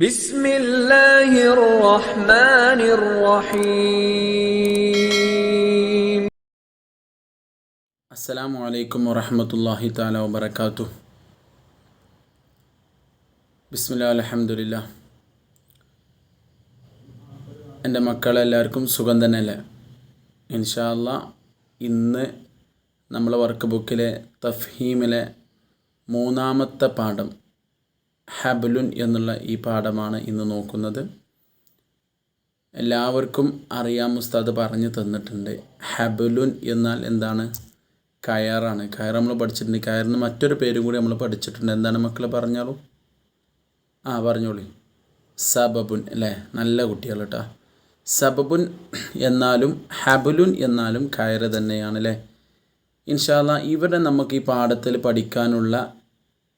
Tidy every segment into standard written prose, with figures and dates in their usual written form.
بسم الله الرحمن الرحيم. السلام عليكم ورحمة الله تعالى وبركاته. بسم الله الحمد لله. എൻ്റെ മക്കളെല്ലാവർക്കും സുഖം തന്നെയല്ലേ? ഇൻഷാ അല്ലാ ഇന്ന് നമ്മൾ വർക്ക് ബുക്കിലെ തഫ്ഹീമിലെ മൂന്നാമത്തെ പാഠം ഹബലുൻ എന്നുള്ള ഈ പാഠമാണ് ഇന്ന് നോക്കുന്നത്. എല്ലാവർക്കും അറിയാം, ഉസ്താദ് പറഞ്ഞു തന്നിട്ടുണ്ട്. ഹബലുൻ എന്നാൽ എന്താണ്? കയറാണ്. കയർ നമ്മൾ പഠിച്ചിട്ടുണ്ട്. കയറിന് മറ്റൊരു പേരും കൂടി നമ്മൾ പഠിച്ചിട്ടുണ്ട്. എന്താണ് മക്കൾ പറഞ്ഞോളൂ? പറഞ്ഞോളൂ. സബബുൻ അല്ലേ? നല്ല കുട്ടികൾ കേട്ടോ. സബബുൻ എന്നാലും ഹബലുൻ എന്നാലും കയറ് തന്നെയാണ് അല്ലേ? ഇൻഷാ അല്ലാ ഇവിടെ നമുക്ക് ഈ പാഠത്തിൽ പഠിക്കാനുള്ള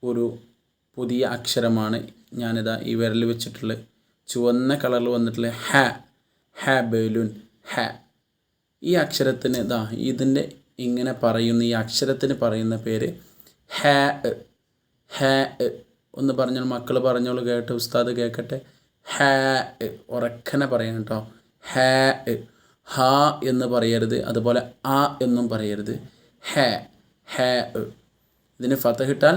ഒരു പുതിയ അക്ഷരമാണ് ഞാനിതാ ഈ വിരൽ വെച്ചിട്ടുള്ളത്. ചുവന്ന കളറിൽ വന്നിട്ടുള്ള ഹബലുൻ. ഈ അക്ഷരത്തിന് ഇതിൻ്റെ ഇങ്ങനെ പറയുന്ന ഈ അക്ഷരത്തിന് പറയുന്ന പേര് ഒന്ന് പറഞ്ഞോളൂ മക്കൾ, പറഞ്ഞോളൂ, കേട്ട് ഉസ്താദ് കേൾക്കട്ടെ. ഉറക്കനെ പറയണം കേട്ടോ. ഹ എന്ന് പറയരുത്, അതുപോലെ ആ എന്നും പറയരുത്. ഇതിന് ഫതഹിട്ടാൽ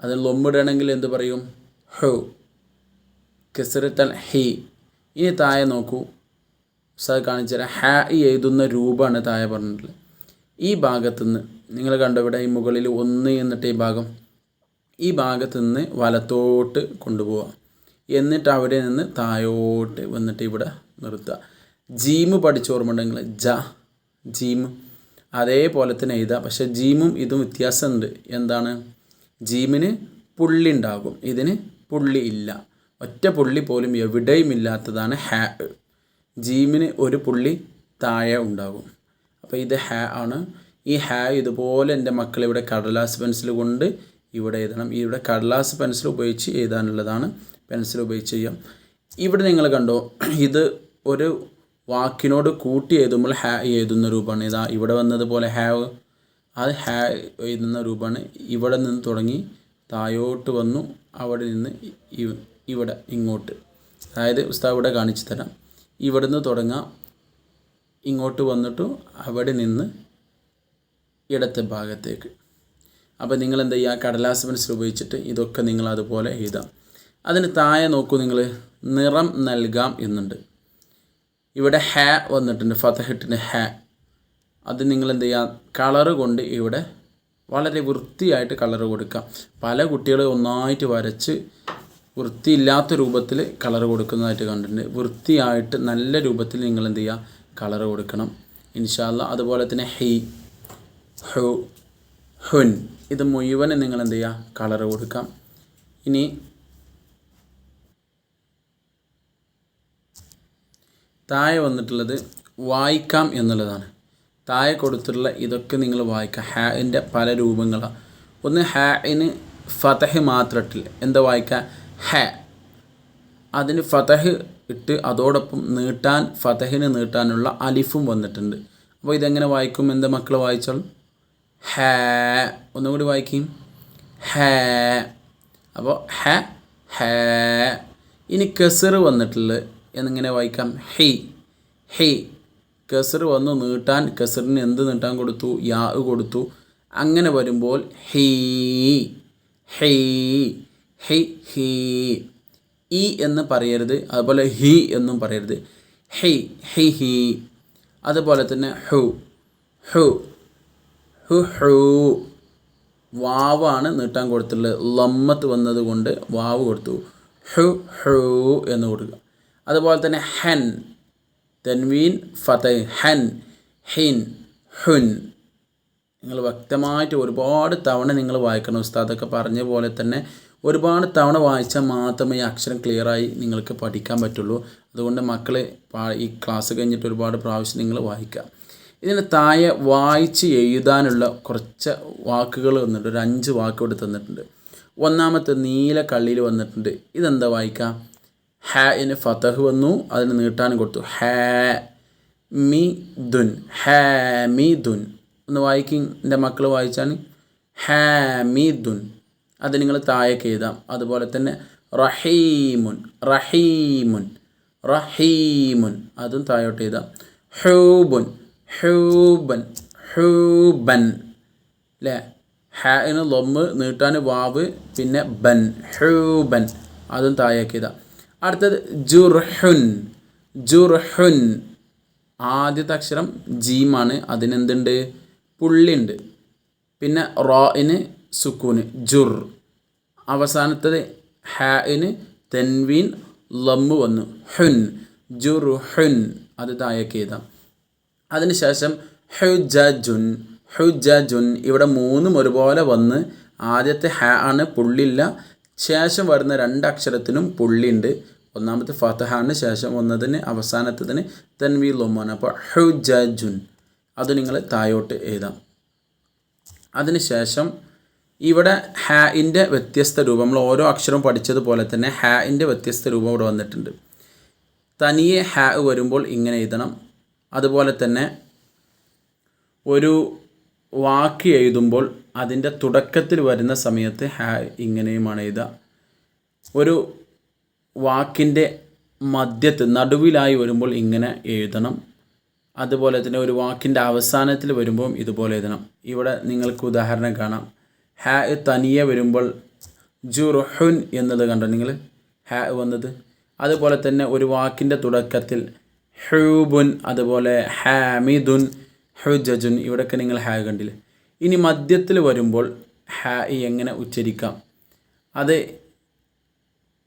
അതിൽ ലൊമ്മിടണമെങ്കിൽ എന്ത് പറയും? ഹു. കെസറിട്ടാൽ ഹി. ഇനി താഴെ നോക്കൂ, ഉസ്താദ് കാണിച്ചു തരാം. എഴുതുന്ന രൂപമാണ് താഴെ പറഞ്ഞിട്ടുള്ളത്. ഈ ഭാഗത്തുനിന്ന് നിങ്ങൾ കണ്ടോ, ഇവിടെ ഈ മുകളിൽ 1 എന്നിട്ട് ഈ ഭാഗത്തുനിന്ന് വലത്തോട്ട് കൊണ്ടുപോവുക. എന്നിട്ട് അവിടെ നിന്ന് താഴോട്ട് വന്നിട്ട് ഇവിടെ നിർത്തുക. ജീമ് പഠിച്ച ഓർമ്മ ഉണ്ടെങ്കിൽ ജീമ് അതേപോലെ തന്നെ എഴുതുക. പക്ഷേ ജീമും ഇതും വ്യത്യാസമുണ്ട്. എന്താണ്? ജീമിന് പുള്ളി ഉണ്ടാകും, ഇതിന് പുള്ളി ഇല്ല. ഒറ്റ പുള്ളി പോലും എവിടെയും ഇല്ലാത്തതാണ് ജീമിന് ഒരു പുള്ളി താഴെ ഉണ്ടാകും. അപ്പോൾ ഇത് ആണ്. ഈ ഇതുപോലെ എൻ്റെ മക്കൾ ഇവിടെ കടലാസ് പെൻസിൽ കൊണ്ട് ഇവിടെ എഴുതണം. ഇവിടെ കടലാസ് പെൻസിൽ ഉപയോഗിച്ച് എഴുതാനുള്ളതാണ്. പെൻസിൽ ഉപയോഗിച്ച് ചെയ്യാം. ഇവിടെ നിങ്ങൾ കണ്ടോ, ഇത് ഒരു വാക്കിനോട് കൂട്ടി എഴുതുമ്പോൾ എഴുതുന്ന രൂപമാണ്. ഇതാ ഇവിടെ വന്നതുപോലെ അത് എഴുതുന്ന രൂപമാണ്. ഇവിടെ നിന്ന് തുടങ്ങി താഴോട്ട് വന്നു, അവിടെ നിന്ന് ഇവിടെ ഇങ്ങോട്ട്. അതായത് ഉസ്താദ് ഇവിടെ കാണിച്ചു തരാം. ഇവിടെ നിന്ന് തുടങ്ങാം, ഇങ്ങോട്ട് വന്നിട്ട് അവിടെ നിന്ന് ഇടത്തെ ഭാഗത്തേക്ക്. അപ്പോൾ നിങ്ങൾ എന്താ ചെയ്യുക? കടലാസ് പെൻസിൽ ഉപയോഗിച്ചിട്ട് ഇതൊക്കെ നിങ്ങൾ അതുപോലെ എഴുതാം. അതിന് താഴെ നോക്കൂ, നിങ്ങൾ നിറം നൽകാം എന്നുണ്ട്. ഇവിടെ വന്നിട്ടുണ്ട്, ഫതഹിട്ടിന് അത് നിങ്ങൾ എന്ത് ചെയ്യുക? കളറ് കൊണ്ട് ഇവിടെ വളരെ വൃത്തിയായിട്ട് കളറ് കൊടുക്കാം. പല കുട്ടികൾ ഒന്നായിട്ട് വരച്ച് വൃത്തിയില്ലാത്ത രൂപത്തിൽ കളറ് കൊടുക്കുന്നതായിട്ട് കണ്ടിട്ടുണ്ട്. വൃത്തിയായിട്ട് നല്ല രൂപത്തിൽ നിങ്ങൾ എന്ത് ചെയ്യുക? കളറ് കൊടുക്കണം ഇൻഷാ അല്ലാ. അതുപോലെ തന്നെ ഹുൻ ഇത് മുഴുവനും നിങ്ങൾ എന്ത് ചെയ്യുക? കളറ് കൊടുക്കാം. ഇനി താഴെ വന്നിട്ടുള്ളത് വായിക്കാം എന്നുള്ളതാണ്. താഴെ കൊടുത്തിട്ടുള്ള ഇതൊക്കെ നിങ്ങൾ വായിക്കാം. ഹാൻ്റെ പല രൂപങ്ങളാണ്. ഒന്ന് ഹാന് ഫതഹ് മാത്രമിട്ടില്ല, എന്താ വായിക്കുക? അതിന് ഫതഹ് ഇട്ട് അതോടൊപ്പം നീട്ടാൻ, ഫതഹിന് നീട്ടാനുള്ള അലിഫും വന്നിട്ടുണ്ട്. അപ്പോൾ ഇതെങ്ങനെ വായിക്കും? എന്താ മക്കൾ വായിച്ചോളൂ? ഒന്നുകൂടി വായിക്കും. അപ്പോൾ ഇനി കെസറ് വന്നിട്ടുള്ളത് എന്നിങ്ങനെ വായിക്കാം. ഹി കെസർ വന്നു നീട്ടാൻ, കെസറിന് എന്ത് നീട്ടാൻ കൊടുത്തു? യാ കൊടുത്തു. അങ്ങനെ വരുമ്പോൾ ഹീ. ഈ എന്ന് പറയരുത്, അതുപോലെ ഹി എന്നും പറയരുത്. ഹി. അതുപോലെ തന്നെ ഹു. വാവാണ് നീട്ടാൻ കൊടുത്തിട്ടുള്ളത്. ലമ്മത്ത് വന്നത് കൊണ്ട് വാവ് കൊടുത്തു. ഹു എന്ന് കൊടുക്കുക. അതുപോലെ തന്നെ ഹൻ, തൻവീൻ ഫതഹ്, ഹിൻ, ഹുൻ. നിങ്ങൾ വ്യക്തമായിട്ട് ഒരുപാട് തവണ നിങ്ങൾ വായിക്കണം. ഉസ്താദൊക്കെ പറഞ്ഞ പോലെ തന്നെ ഒരുപാട് തവണ വായിച്ചാൽ മാത്രമേ ഈ അക്ഷരം ക്ലിയറായി നിങ്ങൾക്ക് പഠിക്കാൻ പറ്റുള്ളൂ. അതുകൊണ്ട് മക്കൾ ഈ ക്ലാസ് കഴിഞ്ഞിട്ട് ഒരുപാട് പ്രാവശ്യം നിങ്ങൾ വായിക്കുക. ഇതിന് താഴെ വായിച്ച് എഴുതാനുള്ള കുറച്ച് വാക്കുകൾ വന്നിട്ടുണ്ട്. ഒരു 5 വാക്ക് ഇവിടെ തന്നിട്ടുണ്ട്. ഒന്നാമത്തെ നീല കള്ളിയിൽ വന്നിട്ടുണ്ട്. ഇതെന്താ വായിക്കാം? ഹാന് ഫതഹ് വന്നു, അതിന് നീട്ടാനും കൊടുത്തു. ഹാമിദുൻ ഒന്ന് വായിക്കും എൻ്റെ മക്കൾ വായിച്ചാൽ. ഹാമിദുൻ. അത് നിങ്ങൾ താഴേക്ക് എഴുതാം. അതുപോലെ തന്നെ റഹീമുൻ റഹീമുൻ റഹീമുൻ അതും താഴോട്ട് എഴുതാം. ഹൂബുൻ ഹൂബൻ ഹൂബൻ അല്ലേ? ഹാന് ലൊമ്മ് നീട്ടാൻ വാവ് പിന്നെ ബൻ ഹൂബൻ അതും താഴേക്ക് എഴുതാം. അടുത്തത് ജുർഹുൻ ജുർഹുൻ ആദ്യത്തെ അക്ഷരം ജീമാണ്, അതിനെന്തുണ്ട്? പുള്ളിയുണ്ട്. പിന്നെ റോയിന് സുക്കൂന് ജുർ. അവസാനത്തത് ഹാഇന് തെൻവീൻ ലമ്മ് വന്നു ഹുൻ ജുർഹുൻ അത് താഴേക്ക് എഴുതാം. അതിനുശേഷം ഹുജജുൻ ഹുജജുൻ ഇവിടെ മൂന്നും ഒരുപോലെ വന്ന് ആദ്യത്തെ ഹ ആണ് പുള്ളില്ല, ശേഷം വരുന്ന രണ്ട് അക്ഷരത്തിനും പുള്ളിയുണ്ട്. ഒന്നാമത്തെ ഫതഹാണ്, ശേഷം വന്നതിന് അവസാനത്തതിന് തൻവീൻ ലൊമ്മാണ്. അപ്പോൾ ഹുജജുൻ അത് നിങ്ങൾ താഴോട്ട് എഴുതാം. അതിനുശേഷം ഇവിടെ ഹാഇൻ്റെ വ്യത്യസ്ത രൂപം നമ്മൾ ഓരോ അക്ഷരവും പഠിച്ചതുപോലെ തന്നെ ഹാഇൻ്റെ വ്യത്യസ്ത രൂപം ഇവിടെ വന്നിട്ടുണ്ട്. തനിയെ ഹാ വരുമ്പോൾ ഇങ്ങനെ എഴുതണം. അതുപോലെ തന്നെ ഒരു വാക്ക് എഴുതുമ്പോൾ അതിൻ്റെ തുടക്കത്തിൽ വരുന്ന സമയത്ത് ഹാ ഇങ്ങനെയുമാണ് എഴുതുക. ഒരു വാക്കിൻ്റെ മധ്യത്ത് നടുവിലായി വരുമ്പോൾ ഇങ്ങനെ എഴുതണം. അതുപോലെ തന്നെ ഒരു വാക്കിൻ്റെ അവസാനത്തിൽ വരുമ്പോൾ ഇതുപോലെ എഴുതണം. ഇവിടെ നിങ്ങൾക്ക് ഉദാഹരണം കാണാം. ഹാ തനിയെ വരുമ്പോൾ ജുർഹുൻ എന്നത് കണ്ടോ നിങ്ങൾ, ഹാ വന്നത്. അതുപോലെ തന്നെ ഒരു വാക്കിൻ്റെ തുടക്കത്തിൽ ഹൂബുൻ, അതുപോലെ ഹാമിദുൻ, ഹുജജുൻ, ഇവിടെയൊക്കെ നിങ്ങൾ ഹാ കണ്ടില്ലേ. ഇനി മധ്യത്തിൽ വരുമ്പോൾ ഹാ എങ്ങനെ ഉച്ചരിക്കാം? അത്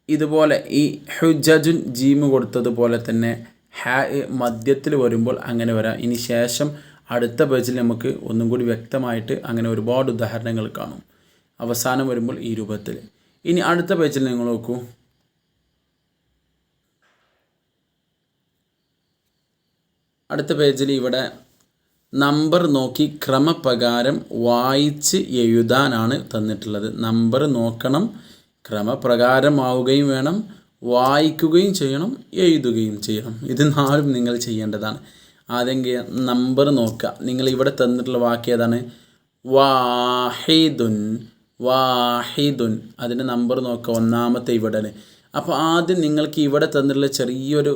ഇതുപോലെ ഈ ഹുജജുൻ ജീമ് കൊടുത്തതുപോലെ തന്നെ ഹാ മധ്യത്തിൽ വരുമ്പോൾ അങ്ങനെ വരാം. ഇനി ശേഷം അടുത്ത പേജിൽ നമുക്ക് ഒന്നും കൂടി വ്യക്തമായിട്ട് അങ്ങനെ ഒരുപാട് ഉദാഹരണങ്ങൾ കാണും. അവസാനം വരുമ്പോൾ ഈ രൂപത്തിൽ. ഇനി അടുത്ത പേജിൽ നിങ്ങൾ നോക്കൂ. അടുത്ത പേജിൽ ഇവിടെ നമ്പർ നോക്കി ക്രമപ്രകാരം വായിച്ച് എഴുതാനാണ് തന്നിട്ടുള്ളത്. നമ്പർ നോക്കണം, ക്രമപ്രകാരമാവുകയും വേണം, വായിക്കുകയും ചെയ്യണം, എഴുതുകയും ചെയ്യണം. ഇത് നാലും നിങ്ങൾ ചെയ്യേണ്ടതാണ്. ആദ്യം നമ്പർ നോക്കുക. നിങ്ങൾ ഇവിടെ തന്നിട്ടുള്ള വാക്ക് ഏതാണ്? വാഹിദുൻ വാഹിദുൻ. അതിൻ്റെ നമ്പർ നോക്കുക, ഒന്നാമത്തെ ഇവിടെ. അപ്പോൾ ആദ്യം നിങ്ങൾക്ക് ഇവിടെ തന്നിട്ടുള്ള ചെറിയൊരു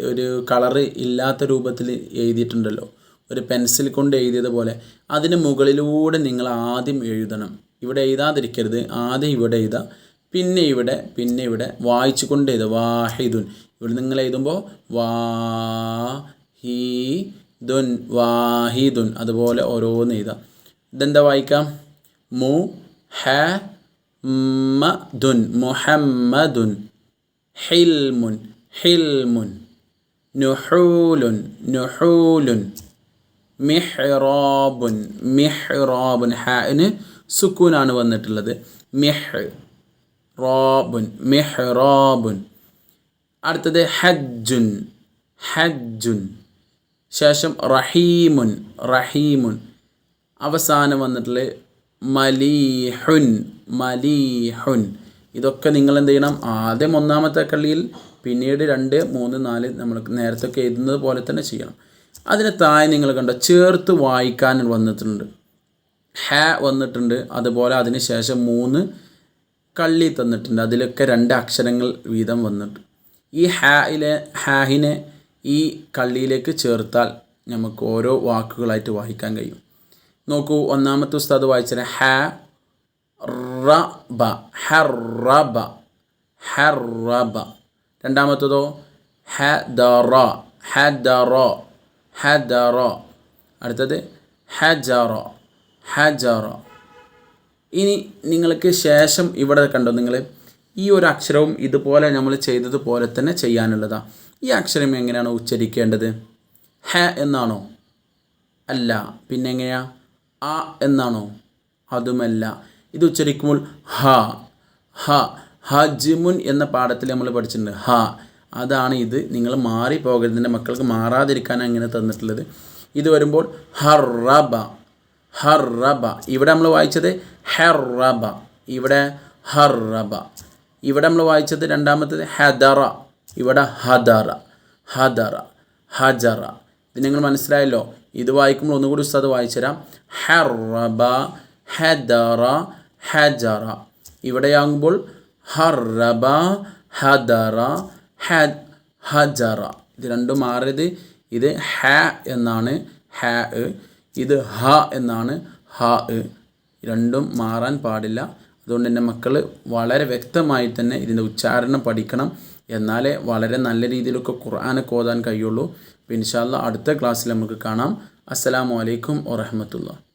ഒരു കളറ് ഇല്ലാത്ത രൂപത്തിൽ എഴുതിയിട്ടുണ്ടല്ലോ, ഒരു പെൻസിൽ കൊണ്ട് എഴുതിയതുപോലെ. അതിന് മുകളിലൂടെ നിങ്ങൾ ആദ്യം എഴുതണം. ഇവിടെ എഴുതാതിരിക്കരുത്. ആദ്യം ഇവിടെ എഴുതുക, പിന്നെ ഇവിടെ, പിന്നെ ഇവിടെ വായിച്ചു കൊണ്ട് എഴുതുക. വാഹിദുൻ. ഇവിടെ നിങ്ങൾ എഴുതുമ്പോൾ വാഹിദുൻ വാഹിദുൻ അതുപോലെ ഓരോന്ന് എഴുതാം. ഇതെന്താ വായിക്കാം? മുഹമ്മദുൻ മുഹമ്മദുൻ, ഹിൽമുൻ ഹിൽമുൻ, നുഹൂലുൻ നുഹൂലുൻ, മിഹ്റാബുൻ മിഹ്റാബുൻ. ഹാന് സുക്കൂനാണ് വന്നിട്ടുള്ളത്. മിഹ്റാബുൻ മിഹ്റാബുൻ. അടുത്തത് ഹജ്ജുൻ ഹജ്ജുൻ. ശേഷം റഹീമുൻ റഹീമുൻ. അവസാനം വന്നിട്ടുള്ളത് മലീഹുൻ മലീഹുൻ. ഇതൊക്കെ നിങ്ങൾ എന്ത് ചെയ്യണം? ആദ്യം ഒന്നാമത്തെ കള്ളിയിൽ, പിന്നീട് 2, 3, 4 നമ്മൾ നേരത്തെ എഴുതുന്നത് പോലെ തന്നെ ചെയ്യണം. അതിന് താഴെ നിങ്ങൾ കണ്ടോ ചേർത്ത് വായിക്കാൻ വന്നിട്ടുണ്ട്. ഹ വന്നിട്ടുണ്ട്. അതുപോലെ അതിന് ശേഷം 3 കള്ളി തന്നിട്ടുണ്ട്. അതിലൊക്കെ 2 അക്ഷരങ്ങൾ വീതം വന്നിട്ട് ഈ ഹാഹിനെ ഈ കള്ളിയിലേക്ക് ചേർത്താൽ നമുക്ക് ഓരോ വാക്കുകളായിട്ട് വായിക്കാൻ കഴിയും. നോക്കൂ, ഒന്നാമത്തെ ഉസ്താദ് വായിച്ചത് ഹ റബ ഹറബ ഹറബ. രണ്ടാമത്തതോ ഹദറ ഹദറ ഹദറ. അടുത്തത് ഹജറ ഹജറ. ഇനി നിങ്ങൾക്ക് ശേഷം ഇവിടെ കണ്ടോ നിങ്ങൾ ഈ ഒരു അക്ഷരവും ഇതുപോലെ നമ്മൾ ചെയ്തതുപോലെ തന്നെ ചെയ്യാനുള്ളതാണ്. ഈ അക്ഷരം എങ്ങനെയാണോ ഉച്ചരിക്കേണ്ടത്? ഹ എന്നാണോ? അല്ല. പിന്നെ എങ്ങനെയാ? അ എന്നാണോ? അതുമല്ല. ഇത് ഉച്ചരിക്കുമ്പോൾ ഹ ഹ ഹജ്മുൻ എന്ന പാഠത്തിൽ നമ്മൾ പഠിച്ചിട്ടുണ്ട്. ഹ അതാണ് ഇത്. നിങ്ങൾ മാറിപ്പോകരുത്. എൻ്റെ മക്കൾക്ക് മാറാതിരിക്കാൻ അങ്ങനെ തന്നിട്ടുള്ളത്. ഇത് വരുമ്പോൾ ഹറബ ഹറബ. ഇവിടെ നമ്മൾ വായിച്ചത് ഹറബ, ഇവിടെ ഹറബ. ഇവിടെ നമ്മൾ വായിച്ചത് രണ്ടാമത്തത് ഹദറ, ഇവിടെ ഹദറ ഹദറ ഹജറ. ഇത് നിങ്ങൾ മനസ്സിലായല്ലോ. ഇത് വായിക്കുമ്പോൾ ഒന്നുകൂടി ഉസ്താദ് വായിച്ചു തരാം. ഹറബ ഹദറ ഹജറ. ഇവിടെയാകുമ്പോൾ ഹറബ, ഹദറ, ഹജറ. ഇത് രണ്ടും മാറിയത്. ഇത് ഹ എന്നാണ് ഹ, ഇത് ഹ എന്നാണ് ഹ. രണ്ടും മാറാൻ പാടില്ല. അതുകൊണ്ട് തന്നെ മക്കൾ വളരെ വ്യക്തമായി തന്നെ ഇതിൻ്റെ ഉച്ചാരണം പഠിക്കണം. എന്നാലേ വളരെ നല്ല രീതിയിലൊക്കെ ഖുർആനൊക്കെ ഓതാൻ കഴിയുള്ളൂ. അപ്പോൾ ഇൻഷാ അല്ലാഹ് അടുത്ത ക്ലാസ്സിൽ നമുക്ക് കാണാം. അസ്സലാമു അലൈക്കും വറഹ്മത്തുള്ളാഹി.